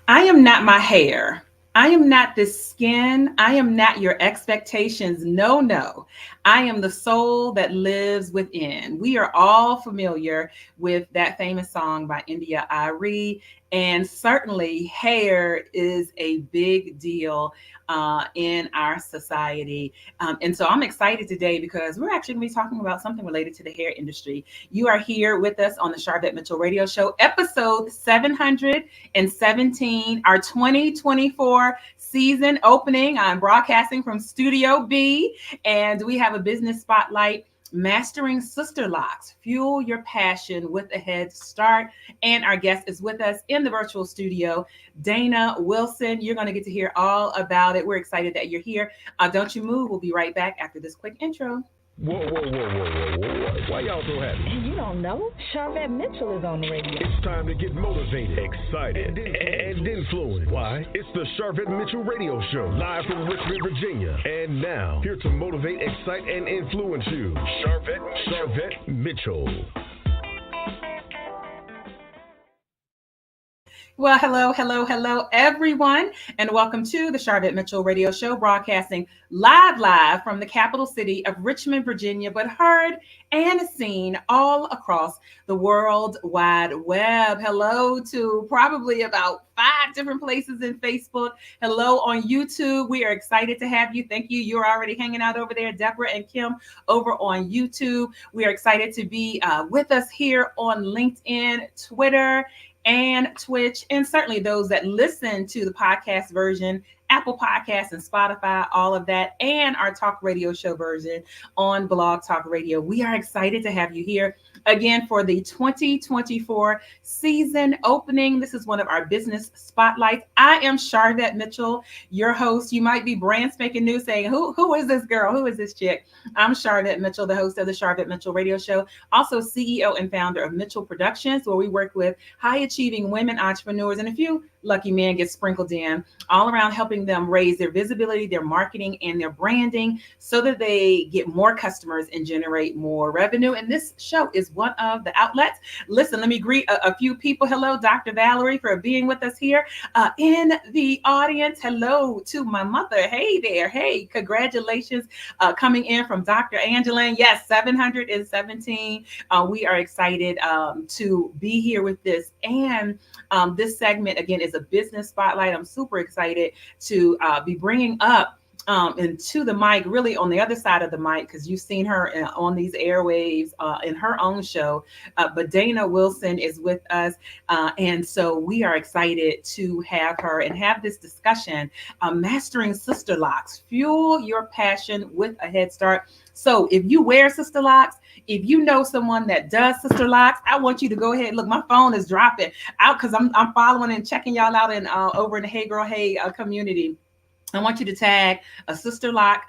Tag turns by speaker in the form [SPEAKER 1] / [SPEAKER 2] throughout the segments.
[SPEAKER 1] I am not my hair. I am not this skin. I am not your expectations. No, no. I am the soul that lives within. We are all familiar with that famous song by India Ari. And certainly, hair is a big deal in our society. And so I'm excited today because we're actually going to be talking about something related to the hair industry. You are here with us on the Charlotte Mitchell Radio Show, episode 717, our 2024 season opening. I'm broadcasting from Studio B, and we have a business spotlight. Mastering Sisterlocks, fuel your passion with a head start. And our guest is with us in the virtual studio, Dana Wilson. You're going to get to hear all about it. We're excited that you're here. Don't you move. We'll be right back after this quick intro.
[SPEAKER 2] Whoa, whoa, whoa, whoa, whoa, whoa. Why y'all so happy?
[SPEAKER 3] You don't know? Charlotte Mitchell is on the radio.
[SPEAKER 2] It's time to get motivated, excited, and influenced. Why? It's the Charlotte Mitchell Radio Show, live from Richmond, Virginia. And now, here to motivate, excite, and influence you, Charlotte Mitchell.
[SPEAKER 1] Well, hello, everyone, and welcome to the Charlotte Mitchell Radio Show, broadcasting live from the capital city of Richmond, Virginia, but heard and seen all across the World Wide Web. Hello to probably about 5 different places in Facebook. Hello on YouTube. We are excited to have you. Thank you. You're already hanging out over there, Deborah and Kim, over on YouTube. We are excited to be with us here on LinkedIn, Twitter, and Twitch, and certainly those that listen to the podcast version, Apple Podcasts and Spotify, all of that, and our talk radio show version on Blog Talk Radio. We are excited to have you here again for the 2024 season opening. This is one of our business spotlights. I am Charlotte Mitchell, your host. You might be brand spanking new saying, who is this girl? Who is this chick? I'm Charlotte Mitchell, the host of the Charlotte Mitchell Radio Show, also CEO and founder of Mitchell Productions, where we work with high achieving women entrepreneurs, and a few lucky men get sprinkled in, all around helping them raise their visibility, their marketing, and their branding so that they get more customers and generate more revenue. And this show is one of the outlets. Listen, let me greet a few people. Hello, Dr. Valerie, for being with us here in the audience. Hello to my mother. Hey there. Hey, congratulations coming in from Dr. Angeline. Yes, 717. We are excited to be here with this. And this segment, again, is a business spotlight. I'm super excited to be bringing up into the mic, really on the other side of the mic, because you've seen her on these airwaves in her own show. But Dana Wilson is with us. And so we are excited to have her and have this discussion, Mastering Sisterlocks, fuel your passion with a head start. So if you wear Sisterlocks, if you know someone that does Sisterlocks, I want you to go ahead. Look, my phone is dropping out because I'm following and checking y'all out in over in the Hey Girl Hey community. I want you to tag a Sisterlock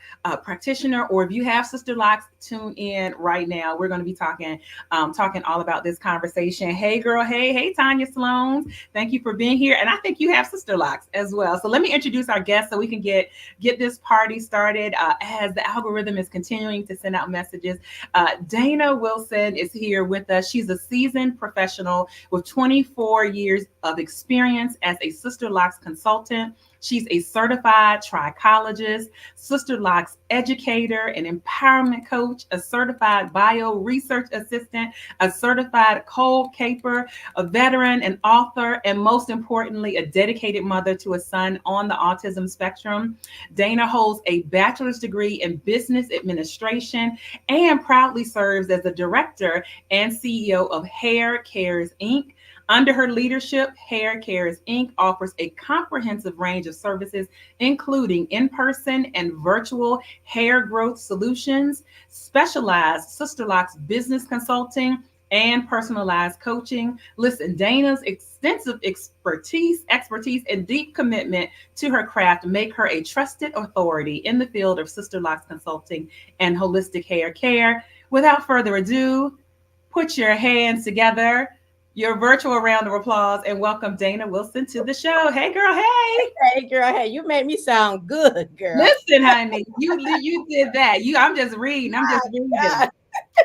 [SPEAKER 1] practitioner, or if you have Sisterlocks, tune in right now. We're going to be talking all about this conversation. Hey, girl. Hey, Tanya Sloan. Thank you for being here. And I think you have Sisterlocks as well. So let me introduce our guest so we can get this party started as the algorithm is continuing to send out messages. Dana Wilson is here with us. She's a seasoned professional with 24 years of experience as a Sisterlocks consultant. She's a certified trichologist, Sisterlocks educator, an empowerment coach, a certified bio research assistant, a certified cold caper, a veteran, an author, and most importantly, a dedicated mother to a son on the autism spectrum. Dana holds a bachelor's degree in business administration and proudly serves as the director and CEO of Hair Cares, Inc. Under her leadership, Hair Cares, Inc. offers a comprehensive range of services, including in-person and virtual hair growth solutions, specialized Sisterlocks business consulting, and personalized coaching. Listen, Dana's extensive expertise, and deep commitment to her craft make her a trusted authority in the field of Sisterlocks consulting and holistic hair care. Without further ado, put your hands together, your virtual round of applause, and welcome Dana Wilson to the show. Hey, girl. Hey.
[SPEAKER 3] Hey, girl. Hey, you made me sound good, girl.
[SPEAKER 1] Listen, honey, you did that. I'm just reading.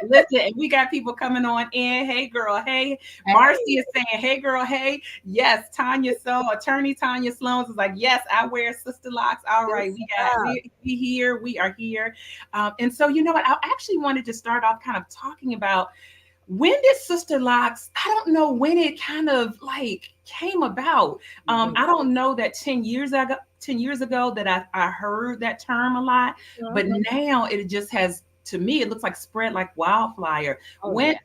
[SPEAKER 1] Listen, and we got people coming on in. Hey, girl. Hey, Marcy is saying, hey, girl. Hey, yes. Tanya Sloan, attorney Tanya Sloan is like, yes, I wear sister locks. All right, we here. We are here. And so, you know what? I actually wanted to start off kind of talking about when did Sister Locks, I don't know when it kind of like came about. I don't know that 10 years ago that I heard that term a lot, but now it just has, to me, it looks like spread like wildfire. When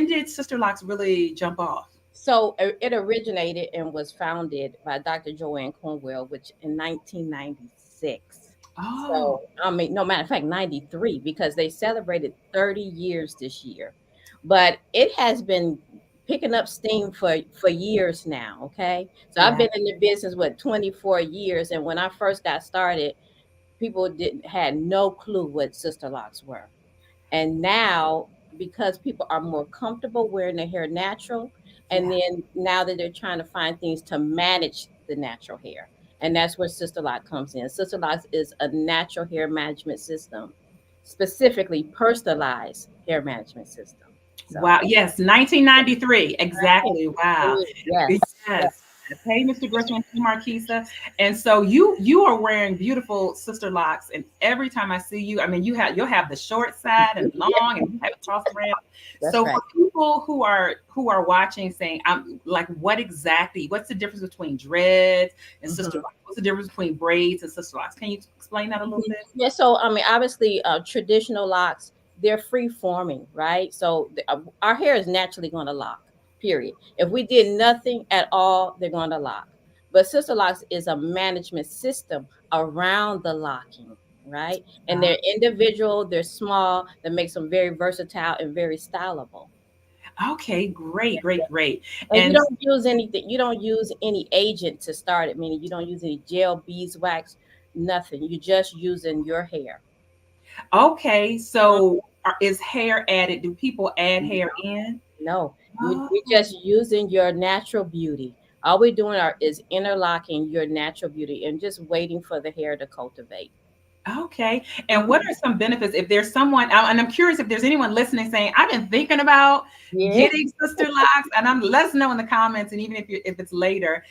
[SPEAKER 1] did Sister Locks really jump off?
[SPEAKER 3] So it originated and was founded by Dr. Joanne Cornwell, which in 1996.
[SPEAKER 1] Oh,
[SPEAKER 3] So, I mean, no matter of fact, 93, because they celebrated 30 years this year. But it has been picking up steam for years now. Okay. So I've
[SPEAKER 1] yeah.
[SPEAKER 3] been in the business, what, 24 years. And when I first got started, people didn't had no clue what sister locks were. And now, because people are more comfortable wearing their hair natural, and
[SPEAKER 1] Yeah.
[SPEAKER 3] then now that they're trying to find things to manage the natural hair, and that's where Sister Lock comes in. Sister Locks is a natural hair management system, specifically personalized hair management system. So,
[SPEAKER 1] Wow. Yes, 1993. Exactly. Wow.
[SPEAKER 3] yes, yes,
[SPEAKER 1] Yes. Hey, Mr. Griffin, hey, Marquisa. And so you are wearing beautiful sister locks, and every time I see you, I mean, you'll have the short side and long, and you have it tossed around.
[SPEAKER 3] that's
[SPEAKER 1] So
[SPEAKER 3] right.
[SPEAKER 1] for people who are watching, saying, I'm like, what's the difference between dreads and sister
[SPEAKER 3] Mhm.
[SPEAKER 1] locks? What's the difference between braids and sister locks? Can you explain that a little
[SPEAKER 3] Mhm.
[SPEAKER 1] bit?
[SPEAKER 3] Yeah, so I mean, obviously, traditional locks, they're free forming, right? So our hair is naturally going to lock. Period. If we did nothing at all, they're going to lock. But sister locks is a management system around the locking, right? And
[SPEAKER 1] Uh,
[SPEAKER 3] they're individual, they're small, that makes them very versatile and very stylable.
[SPEAKER 1] okay, great, great, great.
[SPEAKER 3] And you
[SPEAKER 1] And
[SPEAKER 3] don't use anything. You don't use any agent to start it. Meaning you don't use any gel, beeswax, nothing. You're just using your hair.
[SPEAKER 1] okay, so is hair added? Do people add
[SPEAKER 3] Mhm.
[SPEAKER 1] hair in?
[SPEAKER 3] No, we're
[SPEAKER 1] Oh,
[SPEAKER 3] just using your natural beauty. All we're doing is interlocking your natural beauty and just waiting for the hair to cultivate.
[SPEAKER 1] okay. And what
[SPEAKER 3] Mhm.
[SPEAKER 1] are some benefits if there's someone, and I'm curious if there's anyone listening saying, I've been thinking about
[SPEAKER 3] Yeah.
[SPEAKER 1] getting sister locks, and let us know in the comments, and even if it's later,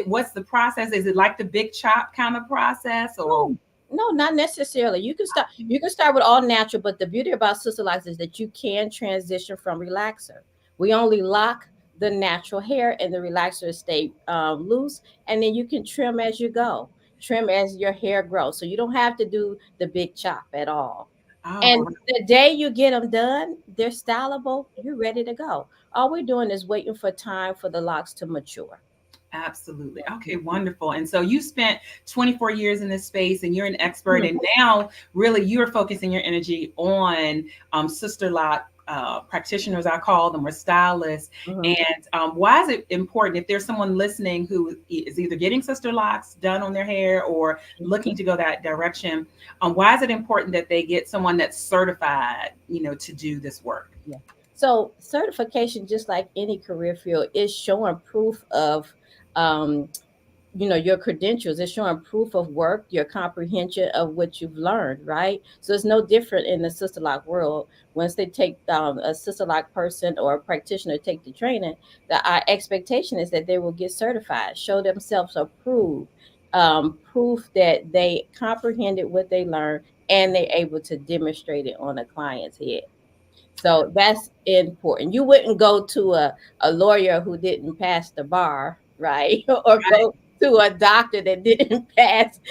[SPEAKER 1] what's the process? Is it like the big chop kind of process, or?
[SPEAKER 3] No, no, not necessarily. You can start with all natural, but the beauty about Sister Locks is that you can transition from relaxer. We only lock the natural hair and the relaxer stay loose, and then you can trim as you go. Trim as your hair grows. So you don't have to do the big chop at all.
[SPEAKER 1] Oh,
[SPEAKER 3] And
[SPEAKER 1] great.
[SPEAKER 3] the day you get them done, they're stylable, you're ready to go. All we're doing is waiting for time for the locks to mature.
[SPEAKER 1] Absolutely. Okay, wonderful. And so you spent 24 years in this space, and you're an expert.
[SPEAKER 3] Mhm.
[SPEAKER 1] And now, really, you're focusing your energy on sister lock practitioners, I call them, or stylists.
[SPEAKER 3] Mhm.
[SPEAKER 1] And why is it important if there's someone listening who is either getting sister locks done on their hair or looking to go that direction? Why is it important that they get someone that's certified, to do this work?
[SPEAKER 3] Yeah. So certification, just like any career field, is showing proof of, um, your credentials. It's showing proof of work, your comprehension of what you've learned, right? So it's no different in the sister lock world. Once they take a sister lock person or a practitioner take the training, our expectation is that they will get certified, show themselves approved, proof that they comprehended what they learned and they're able to demonstrate it on a client's head. So that's important. You wouldn't go to a lawyer who didn't pass the bar, right? Or
[SPEAKER 1] Right.
[SPEAKER 3] go to a doctor that didn't pass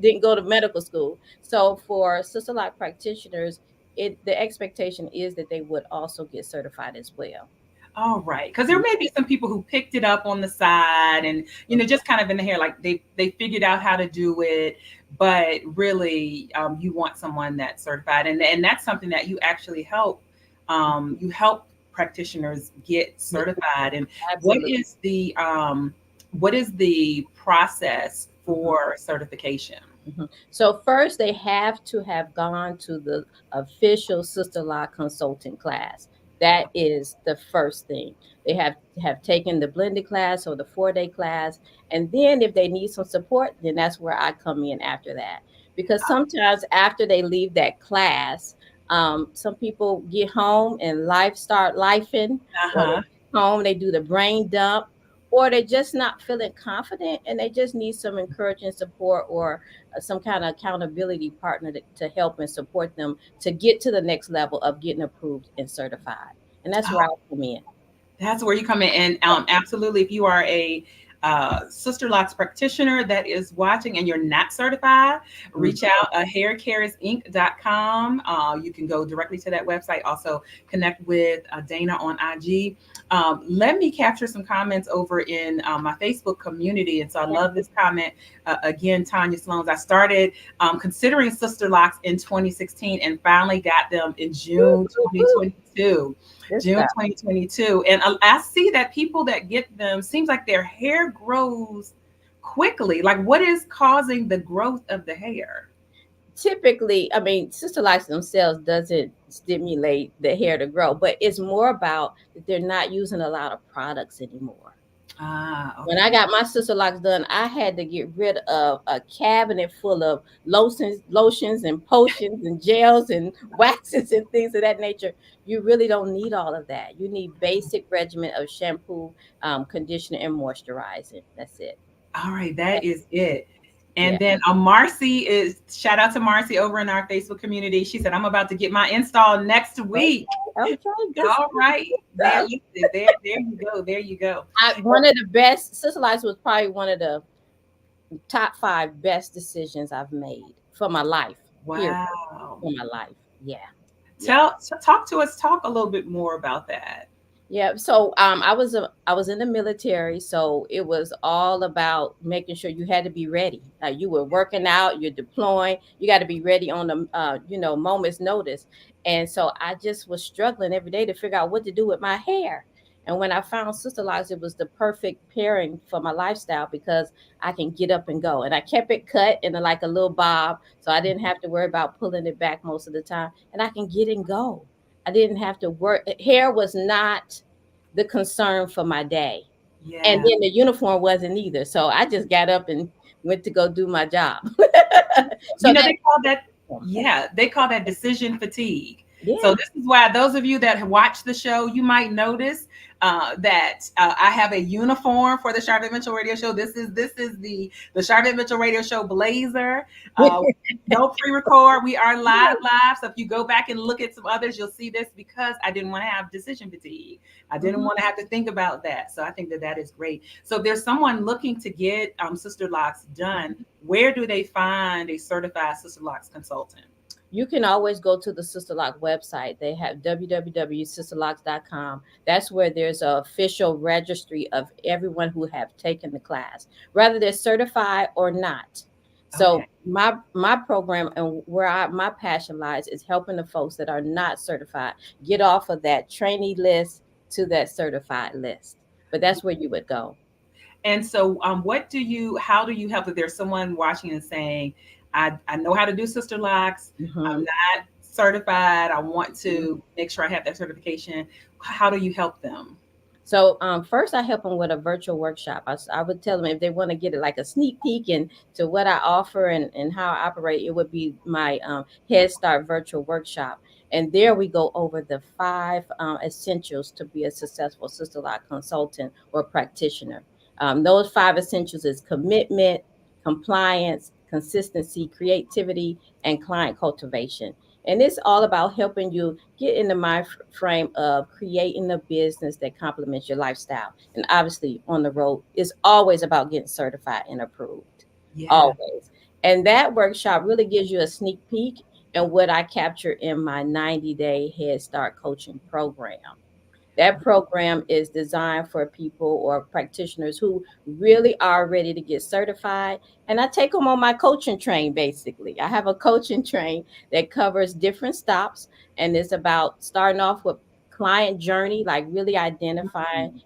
[SPEAKER 3] didn't go to medical school. So for sister like practitioners, the expectation is that they would also get certified as well.
[SPEAKER 1] All right, because there may be some people who picked it up on the side, and just kind of in the hair, like they figured out how to do it, but really, you want someone that's certified, and that's something that you actually help practitioners get
[SPEAKER 3] Yeah,
[SPEAKER 1] certified. And what
[SPEAKER 3] absolutely.
[SPEAKER 1] is the process
[SPEAKER 3] Mhm.
[SPEAKER 1] for certification?
[SPEAKER 3] Mhm. So first, they have to have gone to the official Sister Law consulting class. That is the first thing. They have taken the blended class or the 4-day class, and then if they need some support, then that's where I come in after that. Because sometimes after they leave that class, Some people get home and life start lifing, or they
[SPEAKER 1] Uh-huh.
[SPEAKER 3] get home, they do the brain dump, or they're just not feeling confident and they just need some encouraging support, or some kind of accountability partner to help and support them to get to the next level of getting approved and certified. And that's where I come in.
[SPEAKER 1] That's where you come in. And absolutely, if you are a Sisterlocks practitioner that is watching and you're not certified,
[SPEAKER 3] Mhm.
[SPEAKER 1] reach out, haircaresinc.com. You can go directly to that website. Also, connect with Dana on IG. Let me capture some comments over in my Facebook community. And so I love this comment. Again, Tanya Sloans, I started considering Sisterlocks in 2016 and finally got them in
[SPEAKER 3] Woo,
[SPEAKER 1] June
[SPEAKER 3] woo, woo.
[SPEAKER 1] 2022.
[SPEAKER 3] Good
[SPEAKER 1] June
[SPEAKER 3] stuff.
[SPEAKER 1] 2022. And I see that people that get them seems like their hair grows quickly. Like, what is causing the growth of the hair?
[SPEAKER 3] Typically, I mean, Sister Life themselves doesn't stimulate the hair to grow, but it's more about that they're not using a lot of products anymore.
[SPEAKER 1] Ah,
[SPEAKER 3] When I
[SPEAKER 1] okay.
[SPEAKER 3] got my sister locks done, I had to get rid of a cabinet full of lotions and potions and gels and waxes and things of that nature. You really don't need all of that. You need basic regimen of shampoo, conditioner, and moisturizing. That's it.
[SPEAKER 1] All right, that is it.
[SPEAKER 3] Yeah.
[SPEAKER 1] And then Marcy is shout out to Marcy over in our Facebook community. She said, I'm about to get my install next week.
[SPEAKER 3] Okay. Good
[SPEAKER 1] All right. There,
[SPEAKER 3] stuff.
[SPEAKER 1] listen, there you go. There you go.
[SPEAKER 3] One of the best, Sister Life was probably one of the top five best decisions I've made for my life. Period.
[SPEAKER 1] Wow.
[SPEAKER 3] For my life. Yeah. Yeah.
[SPEAKER 1] Talk to us, talk a little bit more about that.
[SPEAKER 3] Yeah. So I was in the military, so it was all about making sure you had to be ready. You were working out, you're deploying, you got to be ready on the moment's notice. And so I just was struggling every day to figure out what to do with my hair. And when I found Sister Locks, it was the perfect pairing for my lifestyle because I can get up and go. And I kept it cut in like a little bob, so I didn't have to worry about pulling it back most of the time. And I can get and go. I didn't have to work. Hair was not the concern for my day. And
[SPEAKER 1] Yeah.
[SPEAKER 3] then the uniform wasn't either. So I just got up and went to go do my job.
[SPEAKER 1] You
[SPEAKER 3] So
[SPEAKER 1] know,
[SPEAKER 3] that,
[SPEAKER 1] they call that, yeah, they call that decision fatigue. So
[SPEAKER 3] yeah.
[SPEAKER 1] this is why those of you that have watched the show, you might notice that I have a uniform for the Charlotte Mitchell Radio Show. This is the Charlotte Mitchell Radio Show blazer. Uh, no pre-record. We are live. So if you go back and look at some others, you'll see this because I didn't want to have decision fatigue. I didn't
[SPEAKER 3] Mhm.
[SPEAKER 1] want to have to think about that. So I think that that is great. So if there's someone looking to get Sister Locks done, where do they find a certified Sister Locks consultant?
[SPEAKER 3] You can always go to the Sister Lock website. They have www.sisterlocks.com. That's where there's an official registry of everyone who have taken the class, whether they're certified or not. So
[SPEAKER 1] Okay.
[SPEAKER 3] my program and where my passion lies is helping the folks that are not certified get off of that trainee list to that certified list. But that's where you would go.
[SPEAKER 1] And so, how do you help if there's someone watching and saying, I know how to do Sister Locks. I'm
[SPEAKER 3] Mhm.
[SPEAKER 1] not certified. I want to make sure I have that certification. How do you help them?
[SPEAKER 3] So first, I help them with a virtual workshop. I would tell them if they want to get it like a sneak peek into what I offer and how I operate, it would be my Head Start virtual workshop. And there we go over the five essentials to be a successful Sister Lock consultant or practitioner. Those five essentials is commitment, compliance, consistency, creativity, and client cultivation. And it's all about helping you get in the mind frame of creating a business that complements your lifestyle. And obviously, on the road, it's always about getting certified and approved.
[SPEAKER 1] Yeah.
[SPEAKER 3] Always. And that workshop really gives you a sneak peek in what I capture in my 90-day Head Start coaching program. That program is designed for people or practitioners who really are ready to get certified. And I take them on my coaching train, basically. I have a coaching train that covers different stops, and it's about starting off with client journey, like really identifying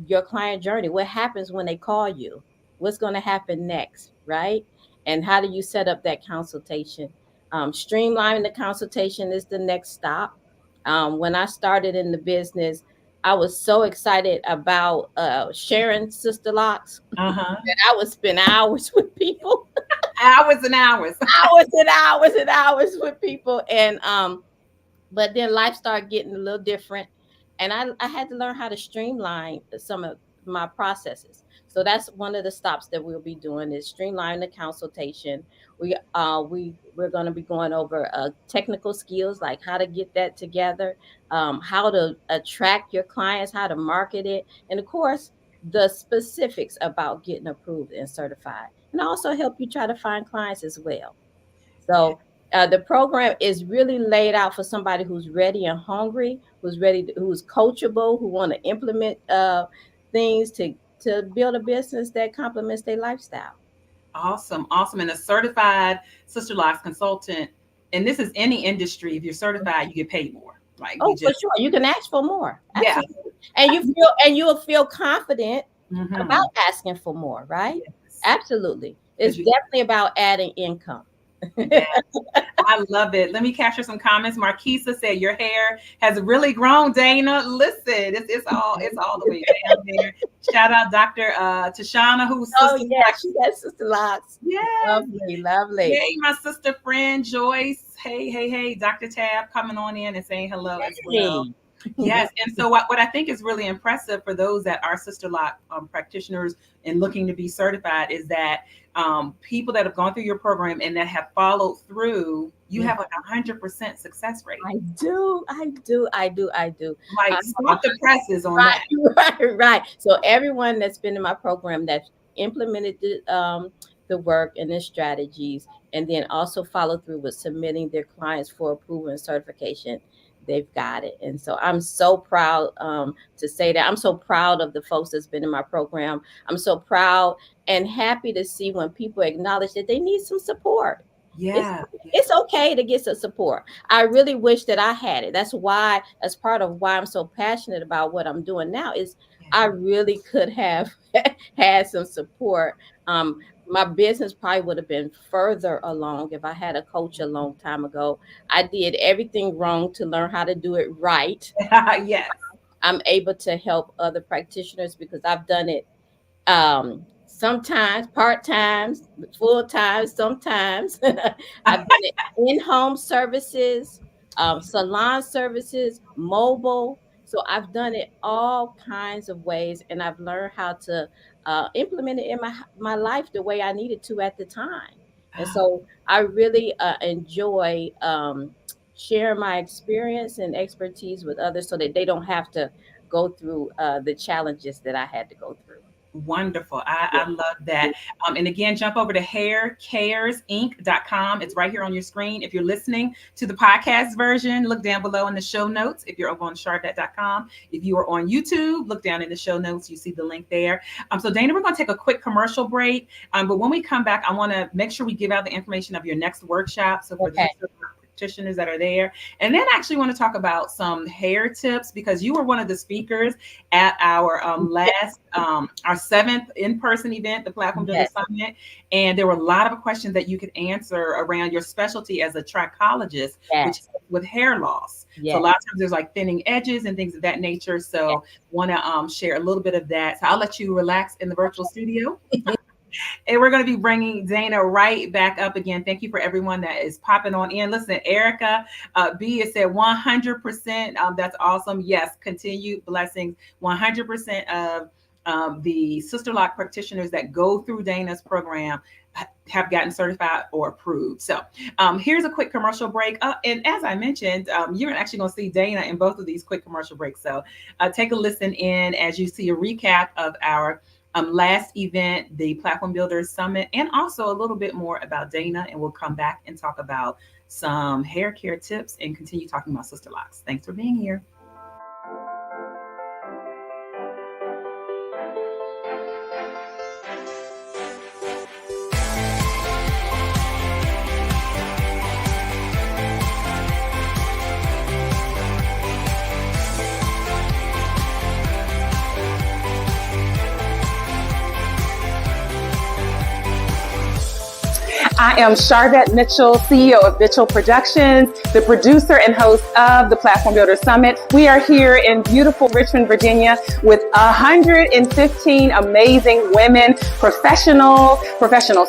[SPEAKER 3] your client journey. What happens when they call you? What's going to happen next, right? And how do you set up that consultation? Streamlining the consultation is the next stop. When I started in the business, I was so excited about sharing Sister Locks
[SPEAKER 1] Uh huh.
[SPEAKER 3] that I would spend hours with people,
[SPEAKER 1] Hours and hours.
[SPEAKER 3] hours and hours and hours with people. And But then life started getting a little different, and I had to learn how to streamline some of my processes. So that's one of the stops that we'll be doing is streamline the consultation. We're going to be going over technical skills like how to get that together, how to attract your clients, how to market it, and of course the specifics about getting approved and certified, and also help you try to find clients as well.
[SPEAKER 1] Yeah.
[SPEAKER 3] So the program is really laid out for somebody who's ready and hungry, who's coachable, who want to implement things to build a business that complements their lifestyle.
[SPEAKER 1] Awesome. Awesome. And a certified Sisterlocks consultant. And this is any industry. If you're certified, you get paid more. Like you
[SPEAKER 3] Oh, for
[SPEAKER 1] just,
[SPEAKER 3] sure, you can ask for more.
[SPEAKER 1] yeah.
[SPEAKER 3] Absolutely, and you'll feel confident
[SPEAKER 1] Mm-hmm.
[SPEAKER 3] about asking for more, right?
[SPEAKER 1] Yes.
[SPEAKER 3] Absolutely, it's
[SPEAKER 1] Because you,
[SPEAKER 3] definitely about adding income.
[SPEAKER 1] yeah. I love it. Let me capture some comments. Marquisa said your hair has really grown, Dana. Listen, it's all the way down there. Shout out Dr. Tashana, who's
[SPEAKER 3] Oh
[SPEAKER 1] sister.
[SPEAKER 3] yeah, she got sister locks.
[SPEAKER 1] Yes.
[SPEAKER 3] Lovely, lovely.
[SPEAKER 1] Hey, my sister friend Joyce. Hey, hey, hey, Dr. Tab coming on in and saying hello as well.
[SPEAKER 3] Hey.
[SPEAKER 1] Yes, and so what I think is really impressive for those that are sister lock practitioners and looking to be certified is that people that have gone through your program and that have followed through, you have like 100% success rate.
[SPEAKER 3] I do, I do, I do, I do.
[SPEAKER 1] Like stop the presses on
[SPEAKER 3] Right,
[SPEAKER 1] that.
[SPEAKER 3] right, right. So everyone that's been in my program that's implemented the work and the strategies, and then also follow through with submitting their clients for approval and certification, they've got it. And so I'm so proud to say that. I'm so proud of the folks that's been in my program. I'm so proud and happy to see when people acknowledge that they need some support. It's
[SPEAKER 1] Yeah.
[SPEAKER 3] it's okay to get some support. I really wish that I had it. That's part of why I'm so passionate about what I'm doing now is I
[SPEAKER 1] Yeah.
[SPEAKER 3] really could have had some support. My business probably would have been further along if I had a coach a long time ago. I did everything wrong to learn how to do it right.
[SPEAKER 1] Yes.
[SPEAKER 3] I'm able to help other practitioners because I've done it sometimes part times, full time, sometimes. I've done it in-home services, salon services, mobile. So I've done it all kinds of ways, and I've learned how to implement it in my life the way I needed to at the time. And so I really enjoy sharing my experience and expertise with others so that they don't have to go through the challenges that I had to go through.
[SPEAKER 1] Wonderful.
[SPEAKER 3] Yeah.
[SPEAKER 1] I love that. And again, jump over to haircaresinc.com. It's right here on your screen. If you're listening to the podcast version, look down below in the show notes. If you're over on charvet.com, if you are on YouTube, look down in the show notes. You see the link there. So Dana, we're going to take a quick commercial break. But when we come back, I want to make sure we give out the information of your next workshop. So for
[SPEAKER 3] Okay.
[SPEAKER 1] the practitioners that are there. And then I actually want to talk about some hair tips because you were one of the speakers at our last our seventh in-person event, the Platform Builder
[SPEAKER 3] Yes.
[SPEAKER 1] Summit. And there were a lot of questions that you could answer around your specialty as a trichologist, which
[SPEAKER 3] Yes.
[SPEAKER 1] with hair loss. So a
[SPEAKER 3] Yes.
[SPEAKER 1] lot of times there's like thinning edges and things of that nature. So want to share a little bit of that. So I'll let you relax in the virtual studio. And we're going to be bringing Dana right back up again. Thank you for everyone that is popping on in. Listen, Erica B has said 100%. That's awesome. Yes, continued blessings. 100% of the Sister Lock practitioners that go through Dana's program have gotten certified or approved. So here's a quick commercial break. And as I mentioned, you're actually going to see Dana in both of these quick commercial breaks. So take a listen in as you see a recap of our last event, the Platform Builders Summit, and also a little bit more about Dana. And we'll come back and talk about some hair care tips and continue talking about Sister Locks. Thanks for being here. I am Charvette Mitchell, CEO of Mitchell Productions, the producer and host of the Platform Builder Summit. We are here in beautiful Richmond, Virginia with 115 amazing women, professional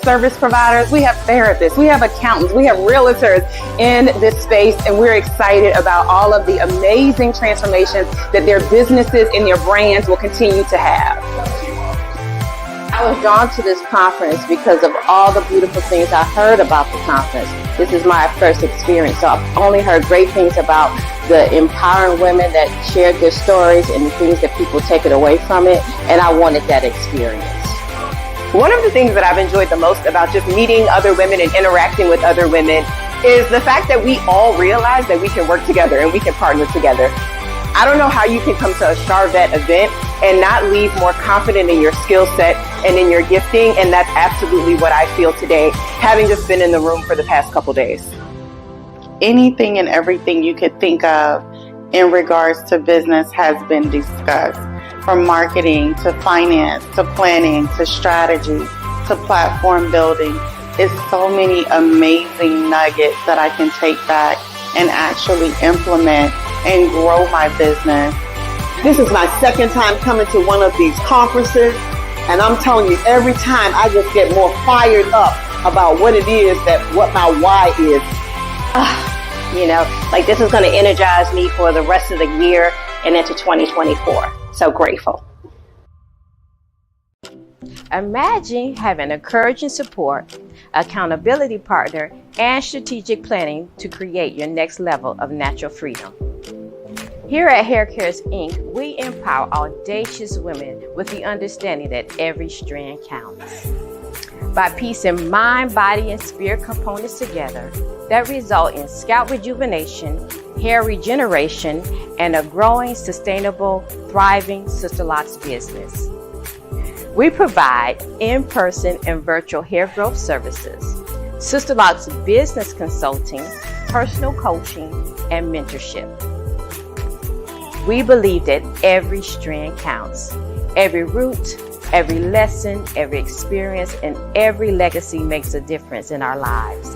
[SPEAKER 1] service providers. We have therapists, we have accountants, we have realtors in this space, and we're excited about all of the amazing transformations that their businesses and their brands will continue to have.
[SPEAKER 3] I was drawn to this conference because of all the beautiful things I heard about the conference. This is my first experience, so I've only heard great things about the empowering women that shared their stories and the things that people take it away from it, and I wanted that experience.
[SPEAKER 4] One of the things that I've enjoyed the most about just meeting other women and interacting with other women is the fact that we all realize that we can work together and we can partner together. I don't know how you can come to a Charvette event and not leave more confident in your skill set and in your gifting, and that's absolutely what I feel today, having just been in the room for the past couple days.
[SPEAKER 5] Anything and everything you could think of in regards to business has been discussed, from marketing to finance to planning to strategy to platform building. It's so many amazing nuggets that I can take back and actually implement and grow my business.
[SPEAKER 6] This is my second time coming to one of these conferences, and I'm telling you, every time I just get more fired up about what it is, what my why is.
[SPEAKER 4] This is going to energize me for the rest of the year and into 2024. So grateful.
[SPEAKER 3] Imagine having encouraging support, accountability partner, and strategic planning to create your next level of natural freedom. Here at Hair Cares Inc., we empower audacious women with the understanding that every strand counts. By piecing mind, body, and spirit components together that result in scalp rejuvenation, hair regeneration, and a growing, sustainable, thriving Sisterlocks business. We provide in-person and virtual hair growth services, Sisterlocks business consulting, personal coaching, and mentorship. We believe that every strand counts. Every root, every lesson, every experience, and every legacy makes a difference in our lives.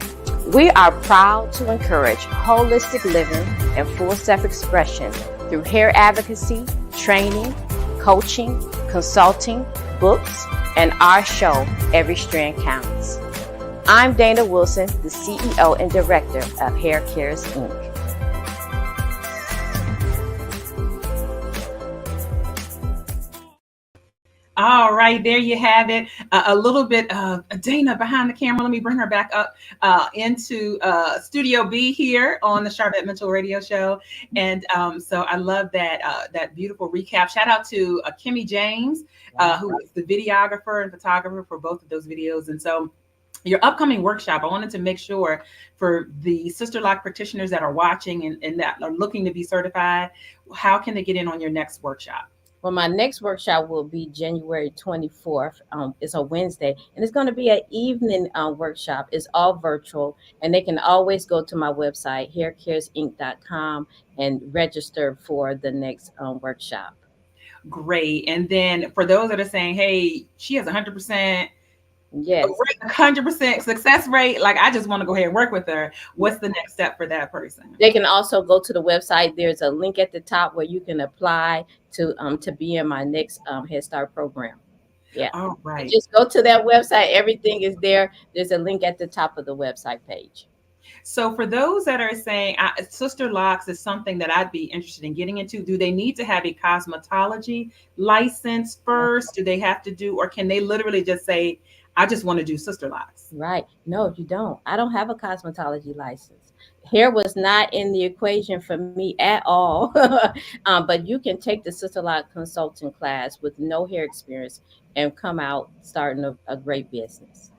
[SPEAKER 3] We are proud to encourage holistic living and full self-expression through hair advocacy, training, coaching, consulting, books, and our show, Every Strand Counts. I'm Dana Wilson, the CEO and Director of Hair Cares Inc.
[SPEAKER 1] All right, there you have it. A little bit of Dana behind the camera. Let me bring her back up into Studio B here on the Charvette Mitchell Radio Show. And so I love that beautiful recap. Shout out to Kimmy James, who is the videographer and photographer for both of those videos. And so your upcoming workshop, I wanted to make sure for the Sisterlock practitioners that are watching and that are looking to be certified, how can they get in on your next workshop?
[SPEAKER 3] Well, my next workshop will be January 24th. It's a Wednesday, and it's going to be an evening workshop. It's all virtual, and they can always go to my website, haircaresinc.com, and register for the next workshop.
[SPEAKER 1] Great. And then for those that are saying, hey, she has 100%.
[SPEAKER 3] Yes.
[SPEAKER 1] 100% success rate. Like, I just want to go ahead and work with her. What's the next step for that person?
[SPEAKER 3] They can also go to the website. There's a link at the top where you can apply to be in my next HeadStart program. Yeah.
[SPEAKER 1] All right.
[SPEAKER 3] Just go to that website. Everything is there. There's a link at the top of the website page.
[SPEAKER 1] So for those that are saying Sisterlocks is something that I'd be interested in getting into, do they need to have a cosmetology license first? Do they have to do, or can they literally just say, I just want to do Sisterlocks?
[SPEAKER 3] Right. No, you don't. I don't have a cosmetology license. Hair was not in the equation for me at all. But you can take the Sisterlock consulting class with no hair experience and come out starting a great business.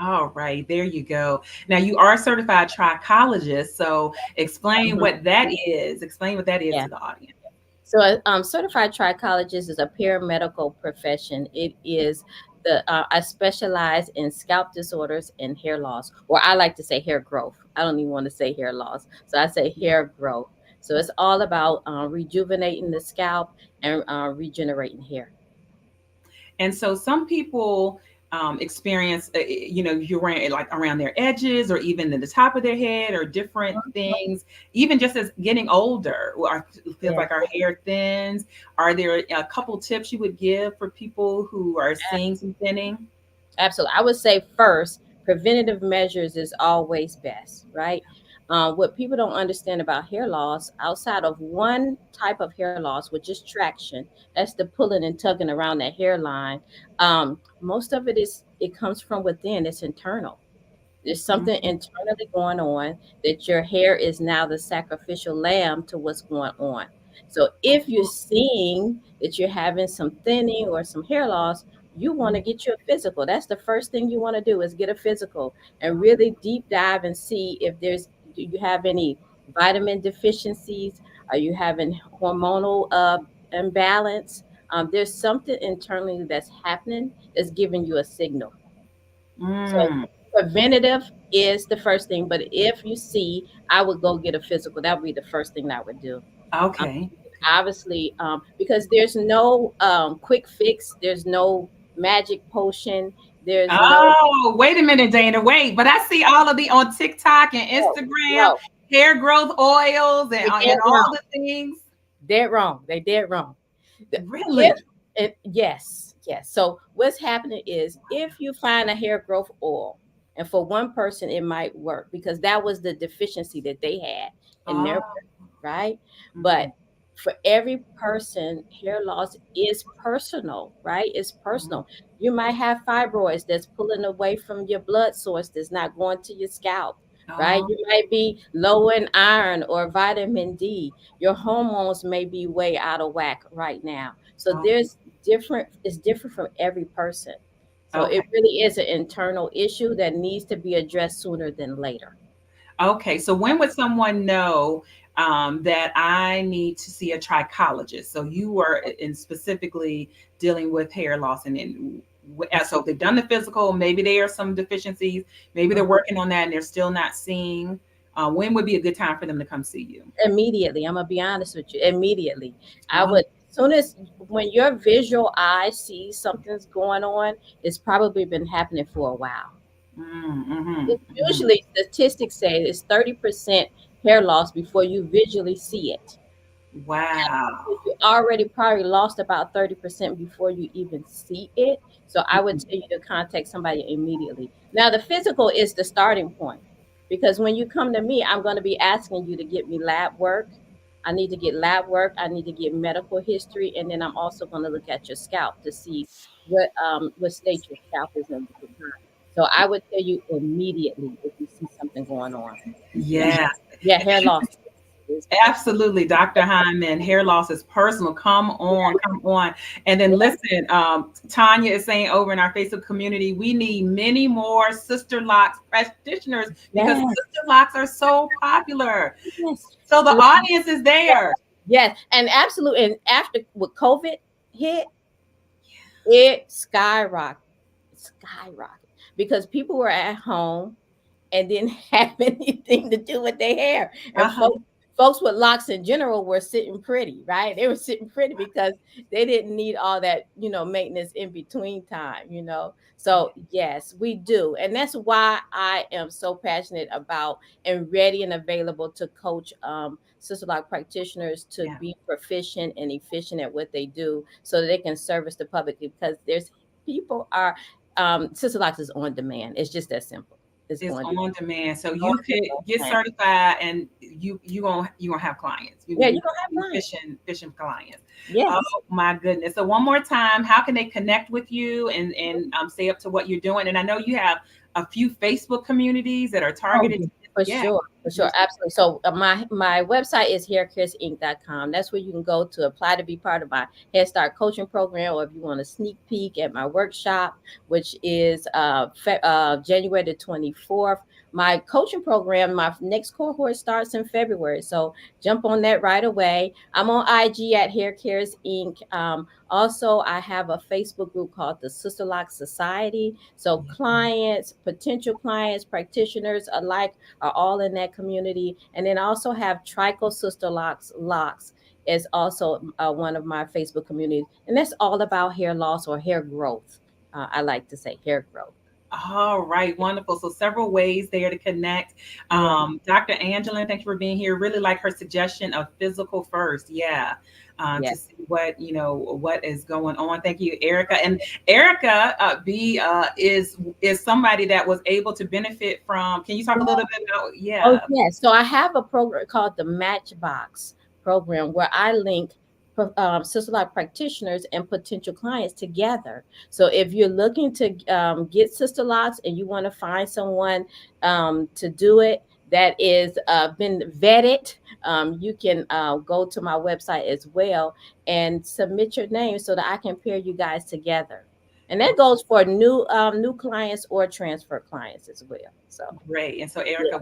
[SPEAKER 1] All right, there you go. Now you are a certified trichologist, so explain what that is. Explain what that is to the audience.
[SPEAKER 3] So a certified trichologist is a paramedical profession. It is I specialize in scalp disorders and hair loss, or I like to say hair growth. I don't even want to say hair loss. So I say hair growth. So it's all about rejuvenating the scalp and regenerating hair.
[SPEAKER 1] And so some people experience, you're wearing like around their edges or even in the top of their head or different things, even just as getting older, or feels
[SPEAKER 3] Yeah,
[SPEAKER 1] like our hair thins. Are there a couple tips you would give for people who are seeing some thinning?
[SPEAKER 3] absolutely. I would say first, preventative measures is always best, right? What people don't understand about hair loss, outside of one type of hair loss, which is traction, that's the pulling and tugging around that hairline. Most of it comes from within. It's internal. There's something
[SPEAKER 1] Mhm.
[SPEAKER 3] internally going on that your hair is now the sacrificial lamb to what's going on. So if you're seeing that you're having some thinning or some hair loss, you want to get you a physical. That's the first thing you want to do is get a physical and really deep dive and see if do you have any vitamin deficiencies? Are you having hormonal imbalance? There's something internally that's happening that's giving you a signal. So
[SPEAKER 1] Mm,
[SPEAKER 3] preventative is the first thing, but if you see, I would go get a physical. That would be the first thing that I would do. Um,
[SPEAKER 1] okay.
[SPEAKER 3] Obviously, because there's no quick fix, there's no magic potion, there's
[SPEAKER 1] Oh, wait a minute, Dana. Wait, but I see all of the on TikTok and Instagram
[SPEAKER 3] no,
[SPEAKER 1] hair growth oils
[SPEAKER 3] they
[SPEAKER 1] and
[SPEAKER 3] dead
[SPEAKER 1] all
[SPEAKER 3] wrong.
[SPEAKER 1] the things.
[SPEAKER 3] Dead wrong. They dead wrong. If
[SPEAKER 1] Really?
[SPEAKER 3] yes, yes. So what's happening is if you find a hair growth oil, and for one person it might work because that was the deficiency that they had in their
[SPEAKER 1] Oh,
[SPEAKER 3] body, right? But
[SPEAKER 1] mhm,
[SPEAKER 3] for every person, hair loss is personal, right? It's
[SPEAKER 1] mhm.
[SPEAKER 3] personal. You might have fibroids that's pulling away from your blood source that's not going to your scalp, right?
[SPEAKER 1] Oh,
[SPEAKER 3] You might be low in iron or vitamin D. Your hormones may be way out of whack right now. So
[SPEAKER 1] oh,
[SPEAKER 3] it's different from every person. So
[SPEAKER 1] okay.
[SPEAKER 3] it really is an internal issue that needs to be addressed sooner than later.
[SPEAKER 1] Okay. So when would someone know that I need to see a trichologist? So you are in specifically dealing with hair loss, and then so they've done the physical. Maybe there are some deficiencies. Maybe they're working on that, and they're still not seeing. When would be a good time for them to come see you?
[SPEAKER 3] Immediately, I'm gonna be honest with you. Immediately, I
[SPEAKER 1] Oh,
[SPEAKER 3] would soon as when your visual eye sees something's going on, it's probably been happening for a while.
[SPEAKER 1] mm-hmm,
[SPEAKER 3] It's
[SPEAKER 1] hmm.
[SPEAKER 3] usually statistics say it's 30% hair loss before you visually see it.
[SPEAKER 1] Wow.
[SPEAKER 3] You already probably lost about 30% before you even see it. So I would tell you to contact somebody immediately. Now, the physical is the starting point because when you come to me, I'm going to be asking you to get me lab work. I need to get lab work. I need to get medical history. And then I'm also going to look at your scalp to see what state your scalp is in at the time. So I would tell you immediately if you see something going on. Yeah,
[SPEAKER 1] Yeah.
[SPEAKER 3] yeah, hair loss is personal.
[SPEAKER 1] Absolutely, Dr. Hyman. Hair loss is personal. Come on, come on. And then listen, Tanya is saying over in our Facebook community, we need many more Sister Locks practitioners because
[SPEAKER 3] Yes,
[SPEAKER 1] Sister Locks are so popular.
[SPEAKER 3] yes.
[SPEAKER 1] So the audience is there.
[SPEAKER 3] Yes, and absolutely. And after with COVID hit, it skyrocketed because people were at home and didn't have anything to do with their hair. And
[SPEAKER 1] Uh-huh.
[SPEAKER 3] folks with locks in general were sitting pretty, right? They were sitting pretty because they didn't need all that, maintenance in between time. So yes, we do. And that's why I am so passionate about and ready and available to coach sister lock practitioners to
[SPEAKER 1] Yeah,
[SPEAKER 3] be proficient and efficient at what they do so that they can service the public because there's people are sister locks is on demand. It's just that simple. It's
[SPEAKER 1] it's
[SPEAKER 3] on
[SPEAKER 1] on demand. So
[SPEAKER 3] on
[SPEAKER 1] you could get
[SPEAKER 3] demand.
[SPEAKER 1] certified and you gonna have clients.
[SPEAKER 3] Yeah,
[SPEAKER 1] You
[SPEAKER 3] you're
[SPEAKER 1] gonna
[SPEAKER 3] gonna have
[SPEAKER 1] be
[SPEAKER 3] clients.
[SPEAKER 1] fishing clients. Oh
[SPEAKER 3] Yes.
[SPEAKER 1] my goodness. So one more time, how can they connect with you and stay up to what you're doing? And I know you have a few Facebook communities that are
[SPEAKER 3] Oh,
[SPEAKER 1] targeted.
[SPEAKER 3] yeah, for
[SPEAKER 1] Yeah.
[SPEAKER 3] sure, for sure, absolutely. So my website is haircaresinc.com. That's where you can go to apply to be part of my Head Start coaching program, or if you want a sneak peek at my workshop, which is January the 24th. My coaching program, my next cohort starts in February. So jump on that right away. I'm on IG at Hair Cares Inc. Also, I have a Facebook group called the Sisterlocks Society. So clients, potential clients, practitioners alike are all in that community. And then I also have Trico Sister Locks is also one of my Facebook communities, and that's all about hair loss or hair growth. I like to say hair growth.
[SPEAKER 1] All right, wonderful. So several ways there to connect. Dr. Angela, thank you for being here. Really like her suggestion of physical first. Yeah. To see what what is going on. Thank you, Erica. And Erica is somebody that was able to benefit from. Can you talk a little bit about? Yeah.
[SPEAKER 3] Oh yes. So I have a program called the Matchbox program where I link Sisterlock practitioners and potential clients together. So if you're looking to get Sisterlocks and you want to find someone to do it that is been vetted, you can go to my website as well and submit your name so that I can pair you guys together. And that goes for new clients or transfer clients as well. So
[SPEAKER 1] great. And so Erica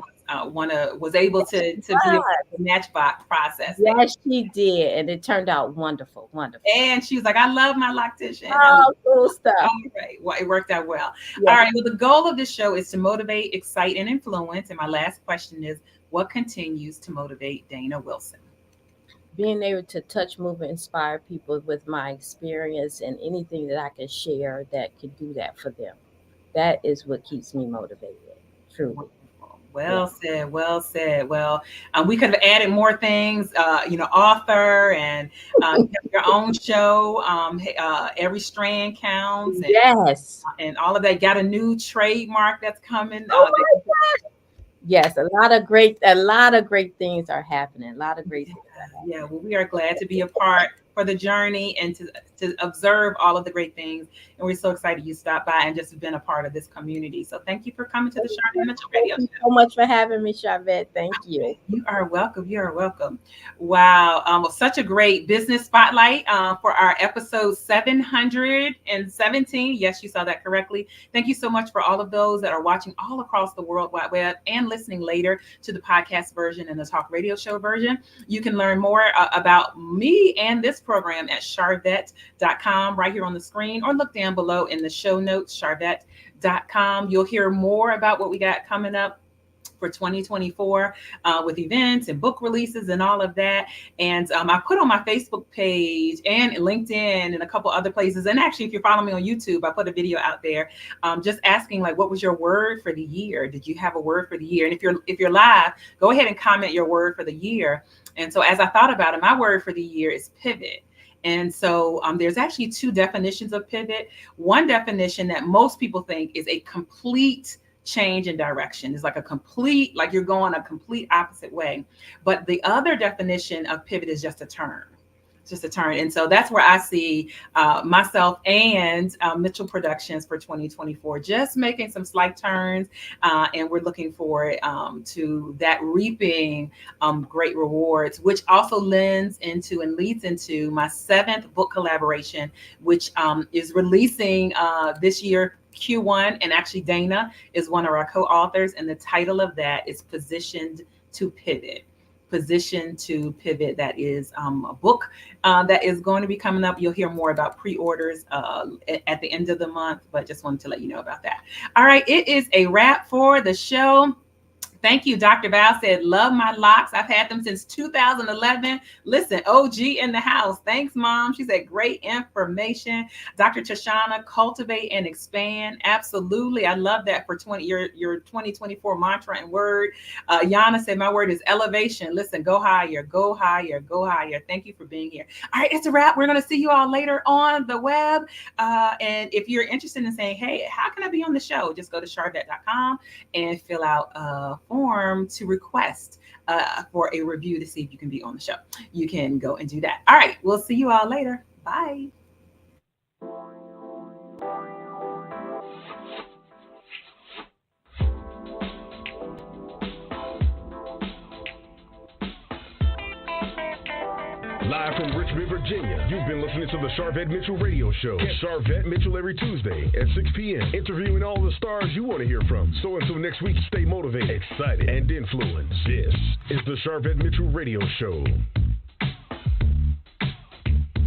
[SPEAKER 1] was able to be a part of the Matchbox process.
[SPEAKER 3] Yes, she did, and it turned out wonderful.
[SPEAKER 1] And she was like, "I love my loctician."
[SPEAKER 3] Oh, cool stuff.
[SPEAKER 1] All right. Well, it worked out well. Yeah. All right. Well, the goal of this show is to motivate, excite, and influence. And my last question is, what continues to motivate Dana Wilson?
[SPEAKER 3] Being able to touch, move, and inspire people with my experience and anything that I can share that could do that for them. That is what keeps me motivated, truly.
[SPEAKER 1] Well said. Well said. Well, we could have added more things, author and your own show. Every strand counts. And,
[SPEAKER 3] yes.
[SPEAKER 1] And all of that. Got a new trademark that's coming.
[SPEAKER 3] Yes, a lot of great things are happening. A lot of great things.
[SPEAKER 1] Yeah, well, we are glad to be a part for the journey and to observe all of the great things. And we're so excited you stopped by and just been a part of this community. So thank you for coming to the Charvette Mitchell Radio Show.
[SPEAKER 3] Thank you so much for having me, Charvette. Thank you.
[SPEAKER 1] You are welcome. You are welcome. Wow. Such a great business spotlight for our episode 717. Yes, you saw that correctly. Thank you so much for all of those that are watching all across the World Wide Web and listening later to the podcast version and the talk radio show version. You can learn more about me and this program at charvette.com right here on the screen, or look down below in the show notes, charvette.com. You'll hear more about what we got coming up for 2024 with events and book releases and all of that. And I put on my Facebook page and LinkedIn and a couple other places. And actually, if you're following me on YouTube, I put a video out there just asking, like, what was your word for the year? Did you have a word for the year? And if you're live, go ahead and comment your word for the year. And so as I thought about it, my word for the year is pivot. And so there's actually two definitions of pivot. One definition that most people think is a complete change in direction. It's like like you're going a complete opposite way. But the other definition of pivot is just a turn. Just a turn. And so that's where I see myself and Mitchell Productions for 2024, just making some slight turns. And we're looking forward to that reaping great rewards, which also leads into my 7th book collaboration, which is releasing this year, Q1. And actually Dana is one of our co-authors. And the title of that is Positioned to Pivot. Position to Pivot. That is a book that is going to be coming up. You'll hear more about pre-orders at the end of the month, but just wanted to let you know about that. All right, it is a wrap for the show. Thank you. Dr. Val said, love my locks. I've had them since 2011. Listen, OG in the house. Thanks, Mom. She said, great information. Dr. Tashana, cultivate and expand. Absolutely. I love that for your 2024 mantra and word. Yana said, my word is elevation. Listen, go higher, go higher, go higher. Thank you for being here. All right, it's a wrap. We're going to see you all later on the web. And if you're interested in saying, hey, how can I be on the show? Just go to charvette.com and fill out form to request for a review to see if you can be on the show. You can go and do that. All right, we'll see you all later. Bye.
[SPEAKER 2] Live from Richmond, Virginia, you've been listening to the Charvette Mitchell Radio Show. Get Charvette Mitchell every Tuesday at 6 p.m., interviewing all the stars you want to hear from. So until next week, stay motivated, excited, and influenced. This is the Charvette Mitchell Radio Show.